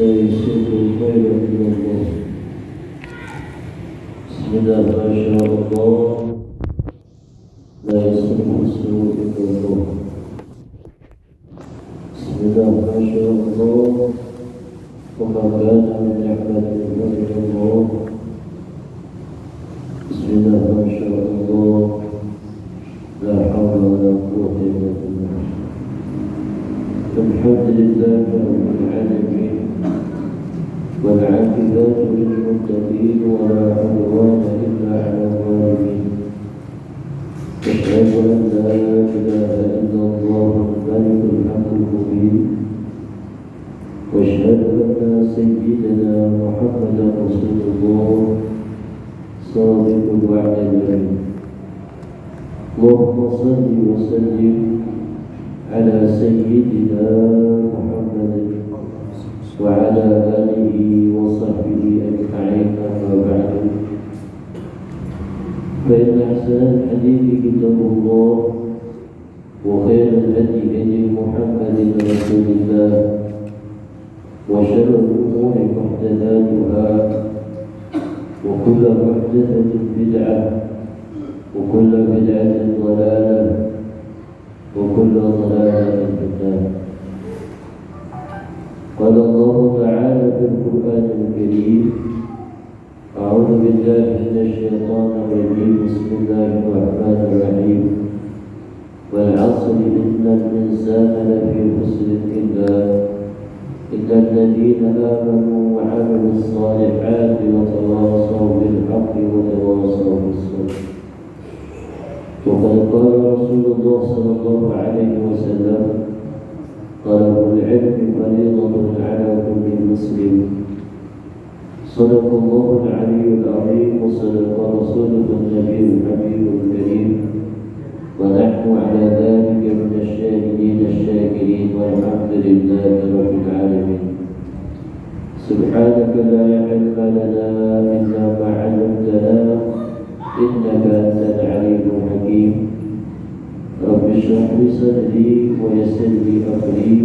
يسوق الخير إلى الله. بسم الله ما شاء الله لا يسوق السوء إلى الله. بسم الله ما شاء الله وما كان من نعمة إلى الله. بسم الله ما شاء الله لا حول ولا قوة إلا بالله. الحمد لله رب العالمين والعاقبة للمتقين ولا عدوان إلا على الظالمين. أشهد أن لا إله إلا الله الملك الحق المبين، وأشهد أن سيدنا محمدا رسول الله صادق الوعد الأمين. اللهم صل وسلم على سيدنا محمد وعلى آله وصحبه أجمعين. أما بعد، فإن أحسن الحديث كتاب الله، وخير الهدي هدي محمد رسول الله، وشر الأمور محدثاتها، وكل محدثة بدعة، وكل بدعة ضلالة، وكل ضلالة في النار. قال الله تعالى في القرآن الكريم: أعوذ بالله من الشيطان الرجيم. بسم الله الرحمن الرحيم. والعصر إن الإنسان لفي خسر إلا الذين آمنوا وعملوا الصالحات وتواصوا بالحق وتواصوا بالصبر. وقد قال رسول الله صلى الله عليه وسلم: طلب العلم فريضة على كل مسلم. صدق الله العلي العظيم، وصدق رسوله النبي الحبيب الكريم، ونحن على ذلك من الشاهدين الشاكرين، والحمد لله رب العالمين. سبحانك لا علم لنا إلا ما علمتنا إنك أنت العليم الحكيم. رب اشرح لي صدري ويسر لي أمري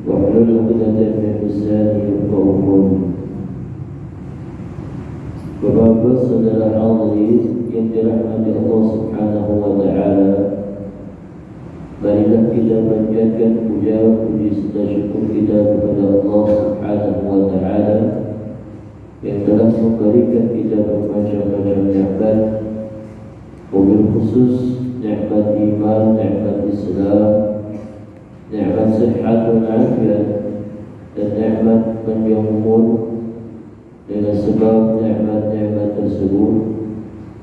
واحلل عقدة من لساني يفقهوا قولي. Bapak-bapak, saudara hadirin yang dirahmati Allah Subhanahu wa taala, marilah kita panjatkan puja-puji serta syukur kita kepada Allah Subhanahu wa taala yang telah memberikan kita bermacam-macam nikmat, wabil khusus nikmat iman, nikmat Islam, nikmat sehat dan afiat, dan nikmat panjang umur. Dengan sebab nikmat-nikmat tersebut,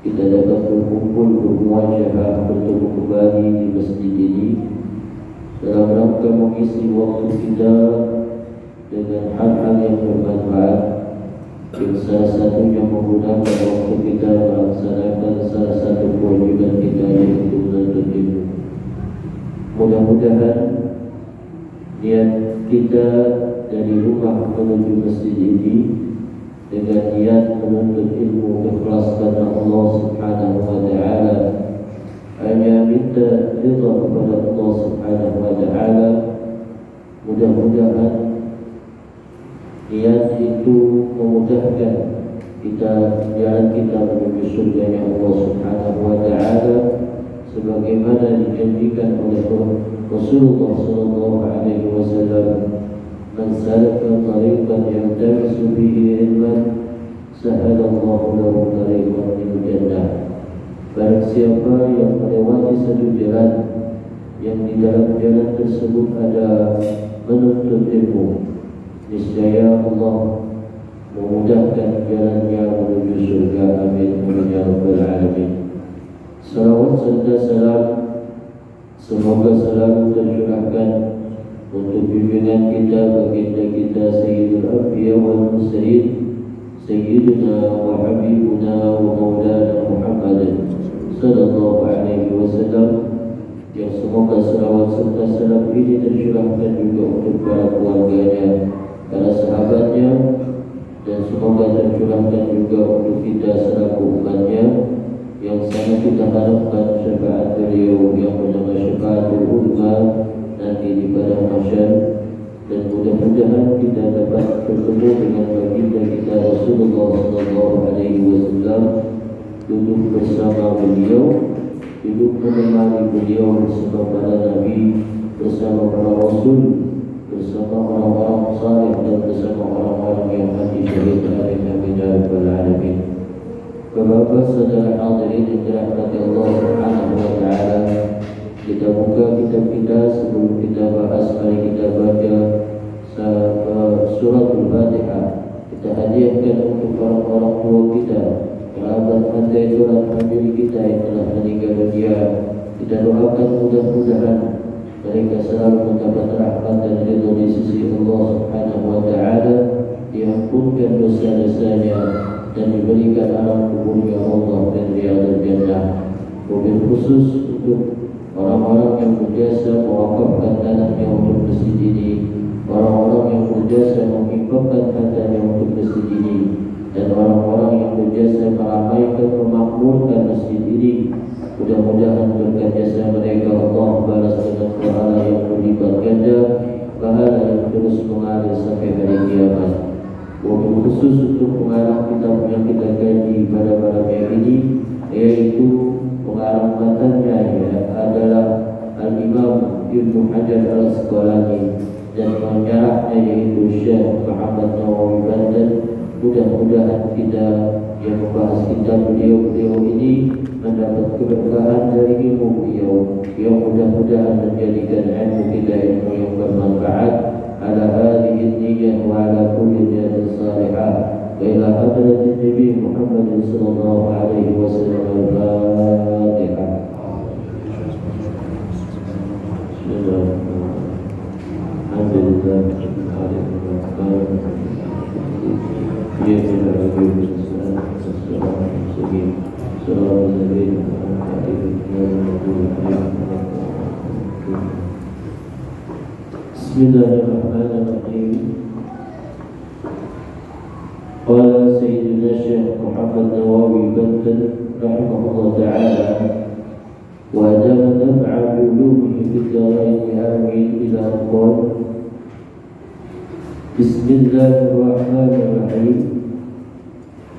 kita dapat berkumpul bermuajahah bertemu kembali di masjid ini dalam rangka mengisi waktu kita dengan hal-hal yang bermanfaat, yang salah satunya menggunakan waktu kita melaksanakan salah satu kewajiban kita, yaitu menuntut ilmu. Mudah-mudahan niat kita dari rumah menuju masjid ini dengan niat menuntut ilmu ikhlas karena Allah Subhanahu wa taala, hanya minta ridha kepada Allah Subhanahu wa taala. Mudah-mudahan niat itu memudahkan kita jalan kita menuju surganya Allah Subhanahu wa taala, sebagaimana dijanjikan oleh Rasulullah sallallahu alaihi wasallam: Man salaka tariqan yaltamisu fihi ilman sahalallahu lahu tariqan ilal jannah. Barang siapa yang melewati satu jalan yang di dalam jalan tersebut ada menuntut ilmu, niscaya Allah memudahkan jalannya menuju surga. Amin ya rabbal alamin. Salawat serta salam semoga selalu tercurahkan untuk bimbingan kita, baginda kita Sayyidul Anbiya wal Mursalin, Sayyidina wa Habibuna wa Maulana Muhammad sallallahu alaihi wasallam, yang semoga salawat serta salam ini tercurahkan juga untuk para keluarganya, para sahabatnya, dan semoga tercurahkan juga untuk kita selaku umatnya, yang sangat kita harapkan syafaat beliau yang bernama syafaatul ummah nanti di padang mahsyar, dan mudah-mudahan kita dapat bertemu dengan baginda kita Rasulullah sallallahu alaihi wasallam, duduk bersama beliau, duduk menemani beliau bersama para nabi, bersama para rasul, bersama orang-orang saleh dan bersama orang-orang yang mati syahid. Amin ya rabbal alamin. Bapak-bapak, saudara hadirin yang dirahmati Allah Subhanahu wa taala, kita buka kitab kita. Sebelum kita bahas, mari kita baca surat Al-Fatihah. Kita hadiahkan untuk orang-orang tua kita, kerabat pantai tulang famili kita yang telah meninggal dunia. Kita doakan mudah-mudahan mereka selalu mendapat rahmat dan ridha di sisi Allah Subhanahu wa taala, diampunkan dosa-dosanya dan diberikan alam kuburnya Allah dan riyadul jannah. Wabil khusus untuk orang-orang yang berjasa mewakafkan tanahnya untuk masjid ini, orang-orang yang berjasa menginfakkan hartanya untuk masjid ini, dan orang-orang yang berjasa meramaikan, memakmurkan masjid ini. Mudah-mudahan berkat jasa mereka Allah balas dengan pahala yang berlipat ganda, pahala yang terus mengalir sampai hari kiamat. Wabil khusus untuk pengarang kitab yang kita kaji pada malam yang ini, yaitu pengarang matanya adalah Al-Imam Ibnu Hajar Al-Asqalani dan pengarangnya yaitu Syekh Muhammad Nawawi Banten. Mudah-mudahan kita yang membahas kitab beliau ini mendapat keberkahan dari ilmu beliau, yang mudah-mudahan menjadikan ilmu kita ilmu yang bermanfaat. Ala hadhihi niyyah wa ala kulli niyatin salihah wa ila hadratin Nabi Muhammad sallallahu alaihi wasallam. Al-Fatihah. Alhamdulillah. Bismillahirrahmanirrahim. Qala Sayyidina Syekh Muhammad Nawawi Banten rahimahullah ta'ala, wa adama naf'a ulumihi fid darain amin, ila qol. Bismillahirrahmanirrahim.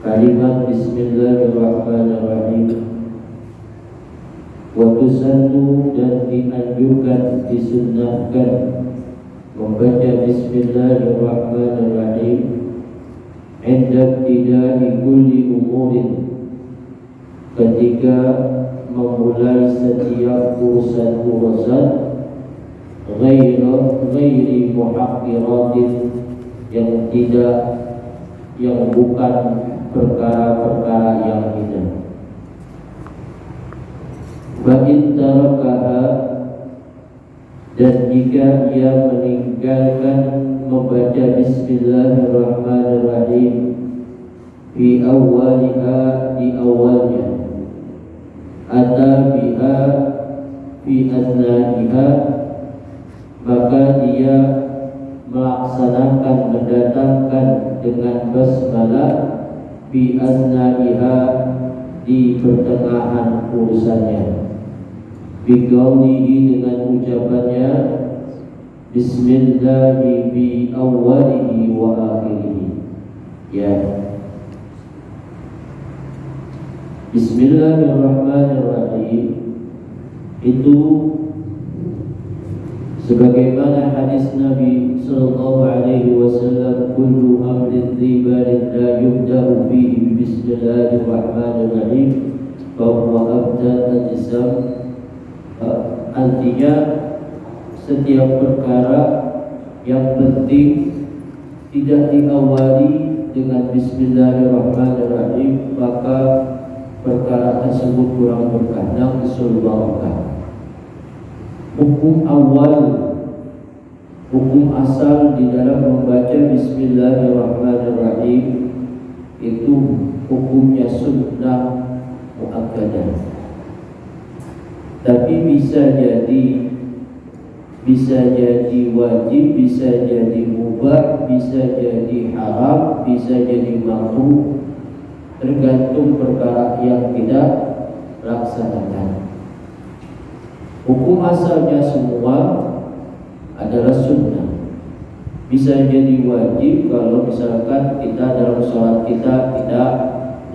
Kalimat Bismillahirrahmanirrahim wa tusannu, dan dianjurkan, disunnahkan membaca Bismillahirrahmanirrahim inda ibtida'i kulli umurin, ketika memulai setiap urusan-urusan, ghairi muhaqqiratin, yang bukan perkara-perkara yang hina. Ba'in tarakaha, dan jika ia meninggalkan membaca Bismillahirrahmanirrahim fi awwaliha, di awalnya, atabiha fi asnaiha, maka dia melaksanakan, mendatangkan dengan basmalah fi asnaiha, di pertengahan urusannya, biqaulihi, dengan ucapannya Bismillahi bi awwalihi wa akhirihi. Ya, Bismillahirrahmanirrahim itu sebagaimana hadis Nabi sallallahu alaihi wasallam, kullu amrin dhibalin la yubda'u fihi bismillahirrahmanirrahim fa huwa abdal al-jisam. Artinya setiap perkara yang penting tidak diawali dengan Bismillahirrahmanirrahim, maka perkara tersebut kurang berkah, naqsul barakah. Hukum awal, hukum asal di dalam membaca Bismillahirrahmanirrahim itu hukumnya sunnah muakkadah. Tapi bisa jadi wajib, bisa jadi mubah, bisa jadi haram, bisa jadi makruh, tergantung perkara yang kita laksanakan. Hukum asalnya semua adalah sunnah. bisa jadi wajib kalau misalkan kita dalam sholat kita tidak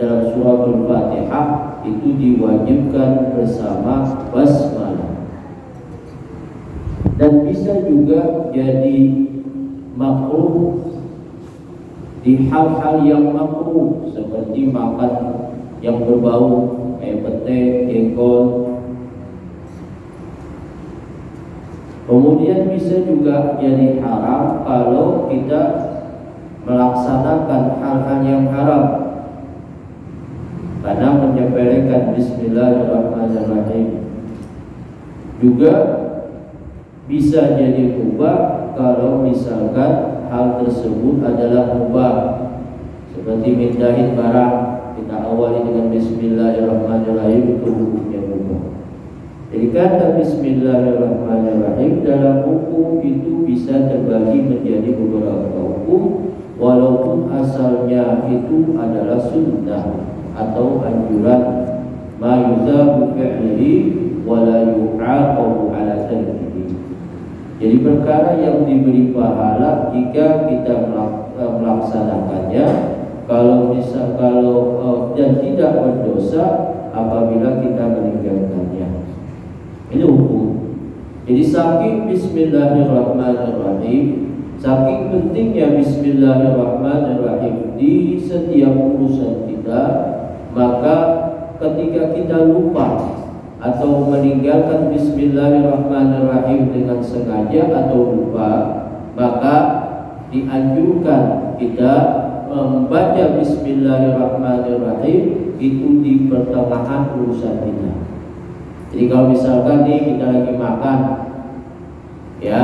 dalam suratul Fatihah itu diwajibkan bersama basmalah. Dan bisa juga jadi makruh di hal-hal yang makruh seperti makan yang berbau kayak pete, jengkol. Kemudian bisa juga jadi haram kalau kita melaksanakan hal-hal yang haram karena menyepelekan bismillahirrahmanirrahim. Juga bisa jadi mubah kalau misalkan hal tersebut adalah mubah, seperti mindahin barang kita awali dengan bismillahirrahmanirrahim, itu hukumnya mubah. Jadi kata bismillahirrahmanirrahim dalam hukum itu bisa terbagi menjadi beberapa hukum, walaupun asalnya itu adalah sunnah atau anjuran, ma yuzabu fi'lihi wa la yu'aqabu ala tarkihi. Jadi perkara yang diberi pahala jika kita melaksanakannya, dan tidak berdosa apabila kita meninggalkannya. Ini hukum. Jadi saking bismillahirrahmanirrahim, saking pentingnya bismillahirrahmanirrahim di setiap urusan kita, maka ketika kita lupa atau meninggalkan bismillahirrahmanirrahim dengan sengaja atau lupa, maka dianjurkan kita membaca bismillahirrahmanirrahim itu di pertengahan urusan kita. Jadi kalau misalkan nih kita lagi makan, ya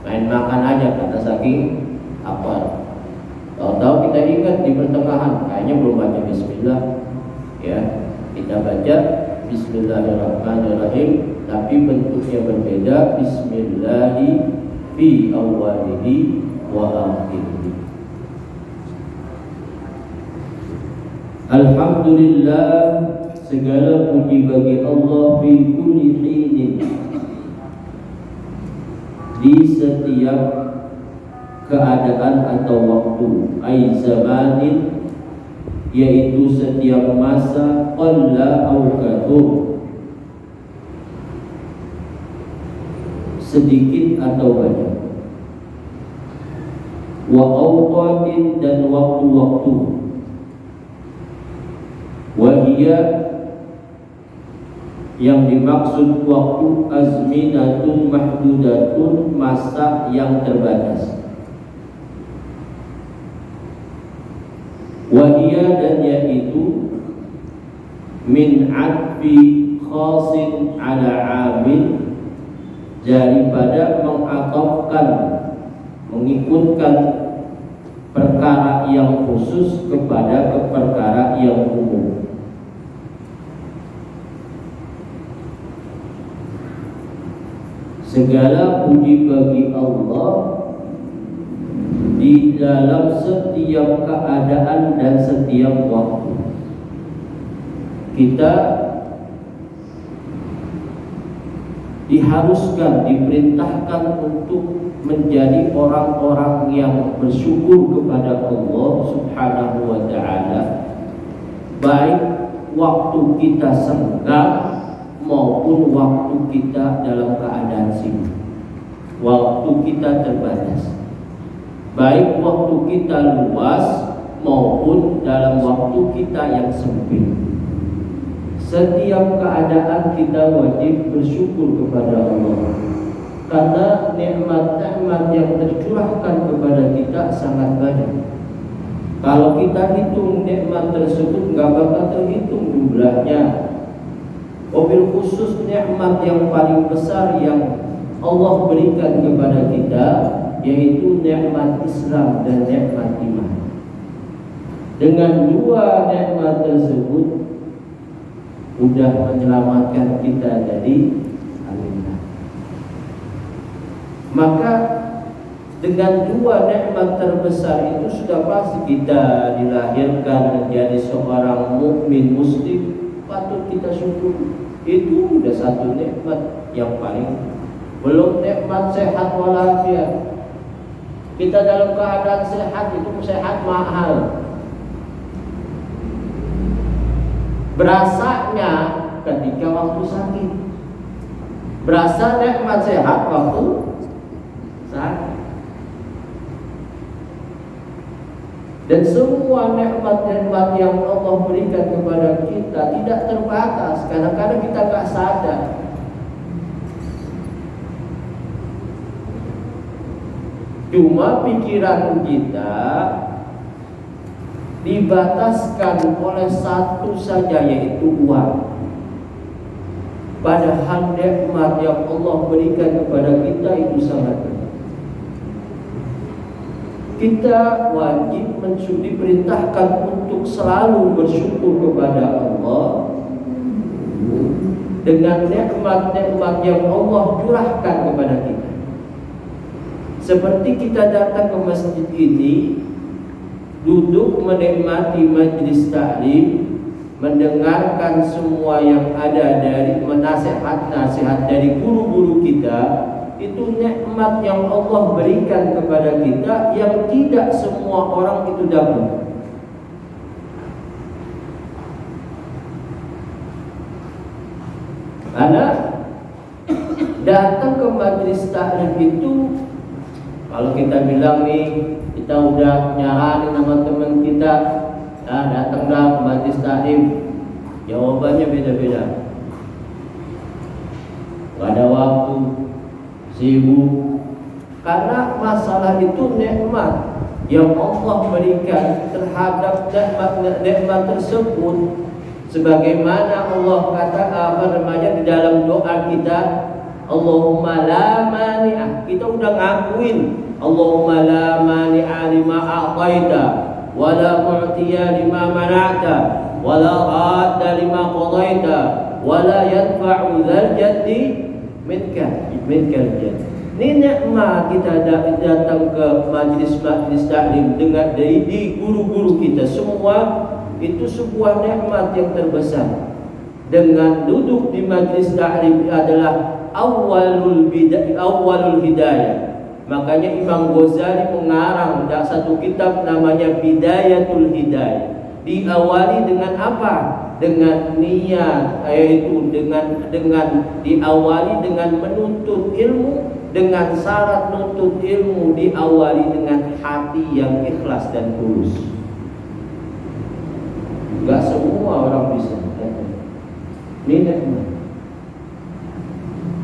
main makan aja karena saking apa, tahu-tahu kita ingat di pertengahan kayaknya belum baca bismillah, ya kita baca bismillahirrahmanirrahim, tapi bentuknya berbeda, bismillahi fi awwalihi wa akhirihi. Alhamdulillah, segala puji bagi Allah fi kulli hinin, di setiap keadaan atau waktu, ai zamanin, yaitu setiap masa, qalla au kathur, sedikit atau banyak, wa awqatin, dan waktu-waktu, wa hiya, yang dimaksud waktu, azminatun mahdudatun, masa yang terbatas. Wahia, dan yaitu min adfi khasin ala amin, daripada mengatofkan, mengikutkan perkara yang khusus kepada perkara yang umum. Segala puji bagi Allah di dalam setiap keadaan dan setiap waktu. Kita diharuskan, diperintahkan untuk menjadi orang-orang yang bersyukur kepada Allah Subhanahu wa ta'ala, baik waktu kita senggang maupun waktu kita dalam keadaan sibuk, waktu kita terbatas, baik waktu kita luas maupun dalam waktu kita yang sempit. Setiap keadaan kita wajib bersyukur kepada Allah, karena nikmat-nikmat yang tercurahkan kepada kita sangat banyak. Kalau kita hitung nikmat tersebut nggak bakal terhitung jumlahnya. Wabil khusus nikmat yang paling besar yang Allah berikan kepada kita, yaitu nikmat Islam dan nikmat iman. Dengan dua nikmat tersebut sudah menyelamatkan kita dari alimah. Maka dengan dua nikmat terbesar itu sudah pasti kita dilahirkan menjadi seorang mukmin muslim, patut kita syukur. Itu sudah satu nikmat yang paling. Belum nikmat sehat walafiat, Kita dalam keadaan sehat, itu sehat mahal. Berasanya ketika waktu sakit. Berasa nikmat sehat waktu sakit. Dan semua nikmat-nikmat yang Allah berikan kepada kita tidak terbatas. Kadang-kadang kita gak sadar. Cuma pikiran kita dibataskan oleh satu saja, yaitu uang. Padahal nikmat yang Allah berikan kepada kita itu sangat banyak. Kita wajib diperintahkan untuk selalu bersyukur kepada Allah dengan nikmat-nikmat yang Allah curahkan kepada kita. Seperti kita datang ke masjid ini, duduk menikmati majlis taklim, mendengarkan semua yang ada dari nasihat-nasihat dari guru-guru kita. Itu nikmat yang Allah berikan kepada kita yang tidak semua orang itu dapat. Karena datang ke majlis taklim itu, kalau kita bilang nih, kita udah nyaranin sama teman kita, datanglah ke majlis taklim, jawabannya beda-beda. Gak ada waktu, sibuk. Karena masalah itu nikmat yang Allah berikan terhadap nikmat tersebut. Sebagaimana Allah kata di dalam doa kita, Allahumma la mani'ah. Kita udah ngakuin Allahumma la mani'a lima a'taita wa la mu'tiya lima mana'ta wa la radda lima qadaita wa la yadfa'u dzal jaddi minka jadd. Ini nikmat kita datang ke majlis taklim dengan di guru-guru kita semua. Itu sebuah nikmat yang terbesar. Dengan duduk di majlis taklim adalah awalul hidayah. Makanya Imam Ghazali mengarang satu kitab namanya Bidayatul Hidayah. Diawali dengan apa? Dengan niat, yaitu dengan diawali dengan menuntut ilmu, dengan syarat menuntut ilmu diawali dengan hati yang ikhlas dan tulus. Gak semua orang bisa. Ini nikmat.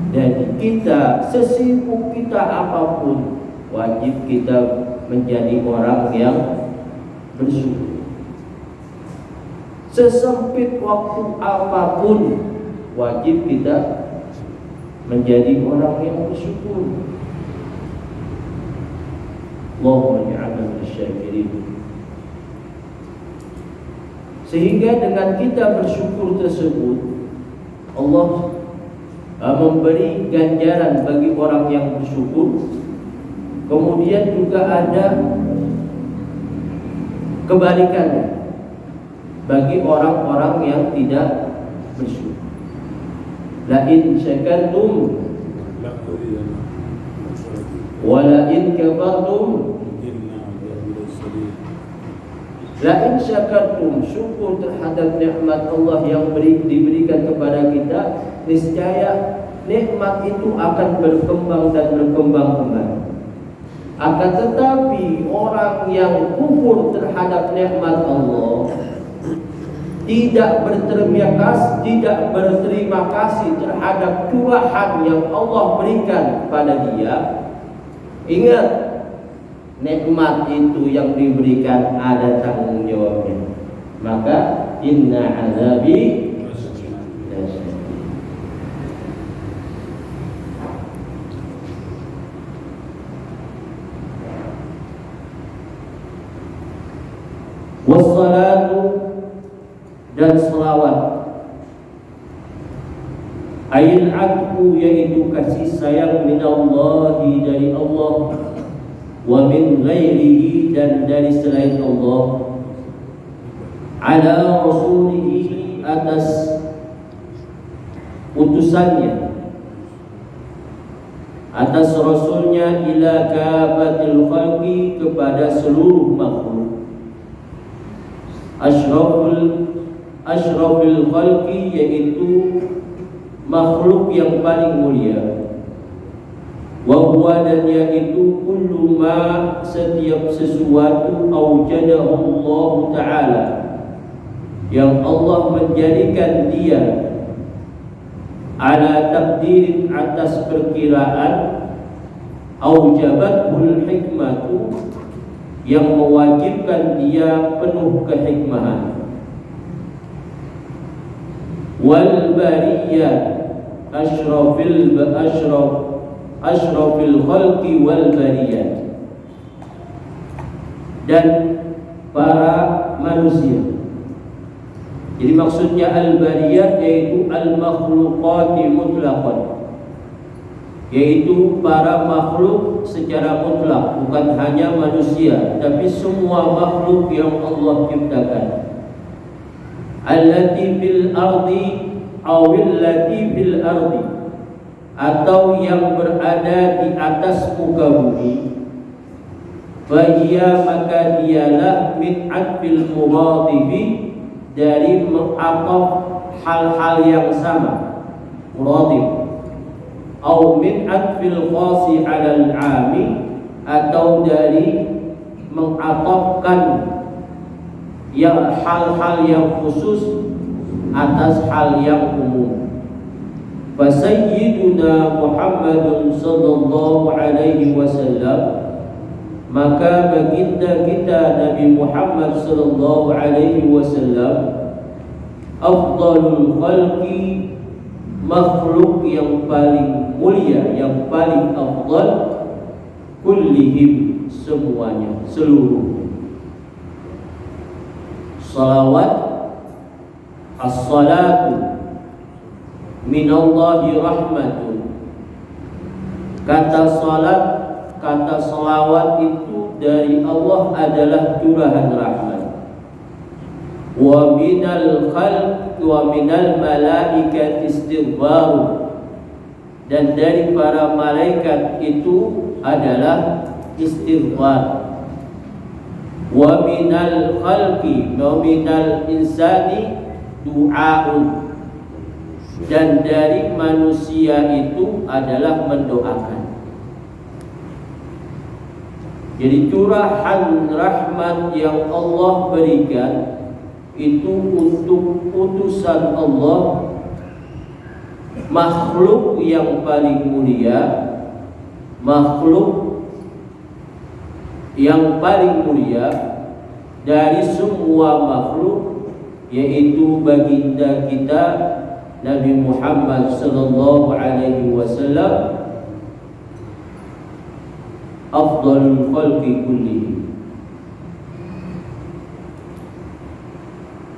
Jadi kita, sesibuk kita apapun, wajib kita menjadi orang yang bersyukur. Sesempit waktu apapun, wajib kita menjadi orang yang bersyukur. Allahumma ja'alna minasy-syakirin. Sehingga dengan kita bersyukur tersebut, Allah memberi ganjaran bagi orang yang bersyukur. Kemudian juga ada kebalikannya bagi orang-orang yang tidak bersyukur. La in syakartum wa la in kafartum. La in syakartum, syukur terhadap nikmat Allah yang diberikan kepada kita, niscaya nikmat itu akan berkembang dan berkembang kembali. Akan tetapi orang yang kufur terhadap nikmat Allah, tidak berterima kasih terhadap curahan yang Allah berikan kepada dia. Ingat, nikmat itu yang diberikan ada tanggung jawabnya. Maka inna azabi lasyadid. Wassalatu, dan selawat, ayil adku, yaitu kasih sayang minallahi, dari Allah, wa min ghairihi, dan dari selain Allah, ala rasulihi, atas utusannya, atas Rasulnya ila kafatil khalqi, kepada seluruh makhluk. Ashrafil khalqi, yaitu makhluk yang paling mulia. Wa huwa, dan yaitu kullu ma, setiap sesuatu, aujadahu Allah Ta'ala, yang Allah menjadikan dia ala takdirin, atas perkiraan, aujabatul hikmatu, yang mewajibkan dia penuh kehikmahan. Wal bariyat ashrafil khalqi wal bariyat, dan para manusia. Jadi maksudnya al-bariyat yaitu al-makhluqati mutlaqan, yaitu para makhluk secara mutlak, bukan hanya manusia, tapi semua makhluk yang Allah ciptakan. Allati fil ardi awillati fil ardi, atau yang berada di atas muka bumi. Fahiya, maka dialah min atfil muradifi, dari mengakaf hal-hal yang sama, muradif. Au min atfil khasi 'alal 'ami, atau dari mengakafkan yang hal-hal yang khusus atas hal yang umum. Fasayyiduna Muhammadun sallallahu alaihi wasallam, maka baginda kita Nabi Muhammad sallallahu alaihi wasallam, afdalul khalqi, makhluk yang paling mulia, yang paling afdal, kullihim, semuanya, seluruh. Salawat, as-salatu minallahi rahmatun. Kata salat, kata salawat itu dari Allah adalah curahan rahmat. Wa minal khalq wa minal malaikati istighfaru, dan dari para malaikat itu adalah istighfar. Wa minal khalqi wa minal insani du'aun, dan dari manusia itu adalah mendoakan. Jadi curahan rahmat yang Allah berikan itu untuk utusan Allah, makhluk yang paling mulia, makhluk yang paling mulia dari semua makhluk, yaitu baginda kita Nabi Muhammad sallallahu alaihi wasallam, afdalul khalqi kullihim.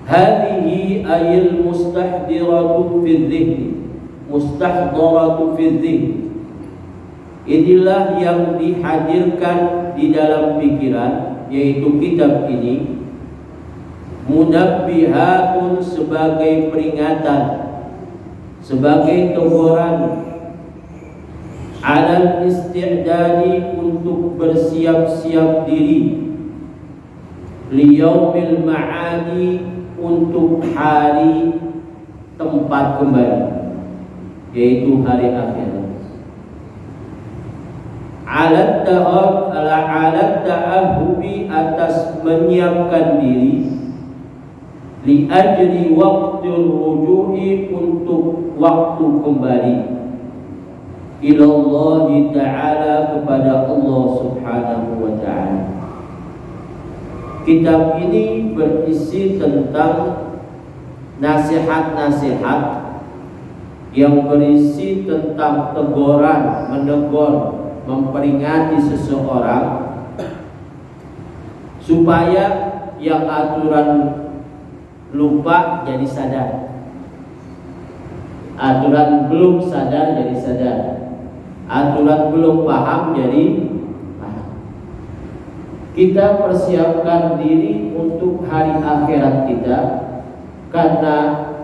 Hadhihi ayil mustahdiratu fi dhihni, mustahdaratu fi dhihni, inilah yang dihadirkan di dalam pikiran, yaitu kitab ini. Munabbihatun, sebagai peringatan, sebagai teguran, alal isti'dadi, untuk bersiap-siap diri, liyaumil ma'adi, untuk hari tempat kembali, yaitu hari akhirat. Alat ta'ahubi, atas menyiapkan diri, li ajri waqtul ruju'i, untuk waktu kembali, ilallahi ta'ala, kepada Allah subhanahu wa ta'ala. Kitab ini berisi tentang nasihat-nasihat yang berisi tentang teguran, menegur, memperingati seseorang supaya yang aturan lupa jadi sadar, aturan belum sadar jadi sadar, aturan belum paham jadi paham. Kita persiapkan diri untuk hari akhirat kita, karena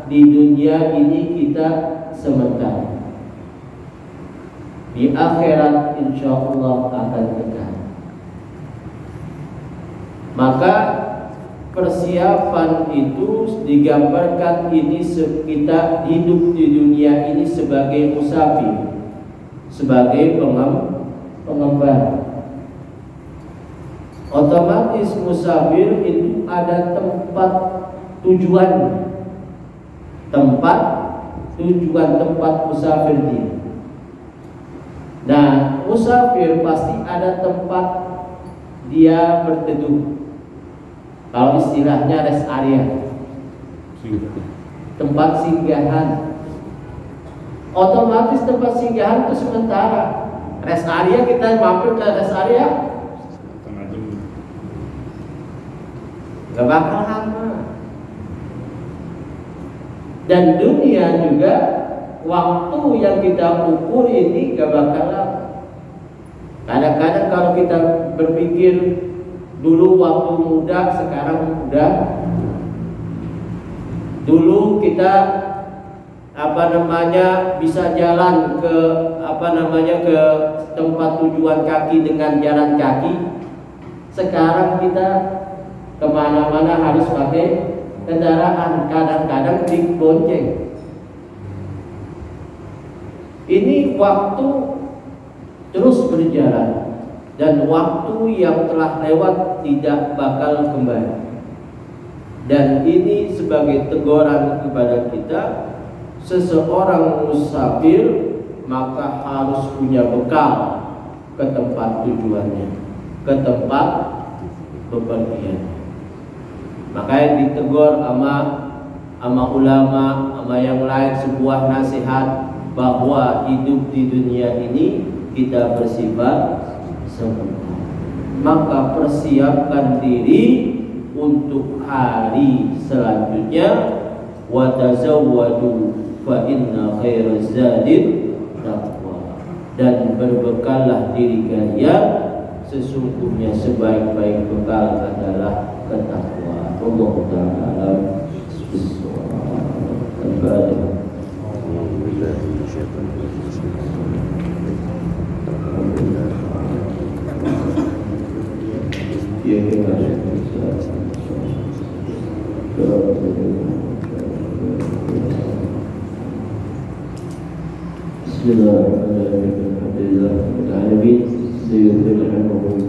di dunia ini kita sementara. di akhirat insya Allah akan kekal. Maka persiapan itu digambarkan ini kita hidup di dunia ini sebagai musafir, sebagai pengembara. Otomatis musafir itu ada tempat tujuan tempat musafir dia. Nah, musafir pasti ada tempat dia berteduh. Kalau istilahnya rest area, tempat singgahan. Otomatis tempat singgahan itu sementara. Rest area, kita mampir ke rest area gak bakal lama. Dan dunia juga, waktu yang kita ukur ini gak bakal lama. Kadang-kadang kalau kita berpikir dulu waktu muda, sekarang udah. Dulu kita bisa jalan ke ke tempat tujuan kaki dengan jalan kaki. Sekarang kita kemana-mana harus pakai kendaraan, kadang-kadang dibonceng. Ini waktu terus berjalan. Dan waktu yang telah lewat tidak bakal kembali. Dan ini sebagai teguran kepada kita, seseorang musafir maka harus punya bekal ke tempat tujuannya, ke tempat bepergian. Makanya ditegur sama ulama, sama yang lain, sebuah nasihat bahwa hidup di dunia ini kita bersifat sementara. Maka persiapkan diri untuk hari selanjutnya. Wa tazawwadu fa inna khairaz zadil taqwa. Dan berbekallah diri kalian, sesungguhnya sebaik-baik bekal adalah ketakwaan. Allah Ta'ala Al-Fatihah. Bismillahirrahmanirrahim. Alhamdulillah rabbil alamin. Sayyidina Muhammad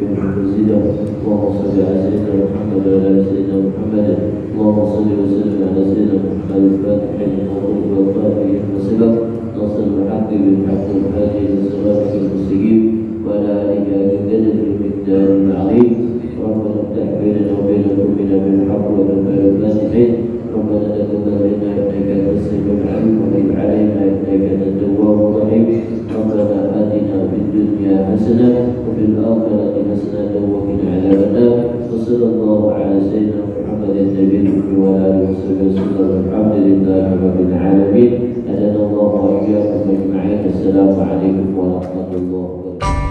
Allahumma salli ala sayyidina Muhammad wa ala sayyidina Muhammad. Allahumma salli wa sallim ala sayyidina Muhammad al-Fatih al-Mawlud wa al-Fatih al-Masabaq nasr al-haqq bil-haqq al-hadi al-siratik al-mustaqim wa ala alihi al-qadr al-miqdar al-azim. ربنا افتح بيننا وبين قلوبنا بالحق وبالخير الفاتحين. ربنا لا تقبل منا انك انت السميع العليم وتب علينا انك انت التواب الرحيم. ربنا اتنا في الدنيا حسنه وفي الاخره حسنه وقنا عذاب النار. وصلى الله على سيدنا محمد النبي وعلى اله وصحبه وسلم. الحمد لله رب العالمين. هدانا الله واياكم اجمعين. السلام عليكم ورحمه الله وبركاته.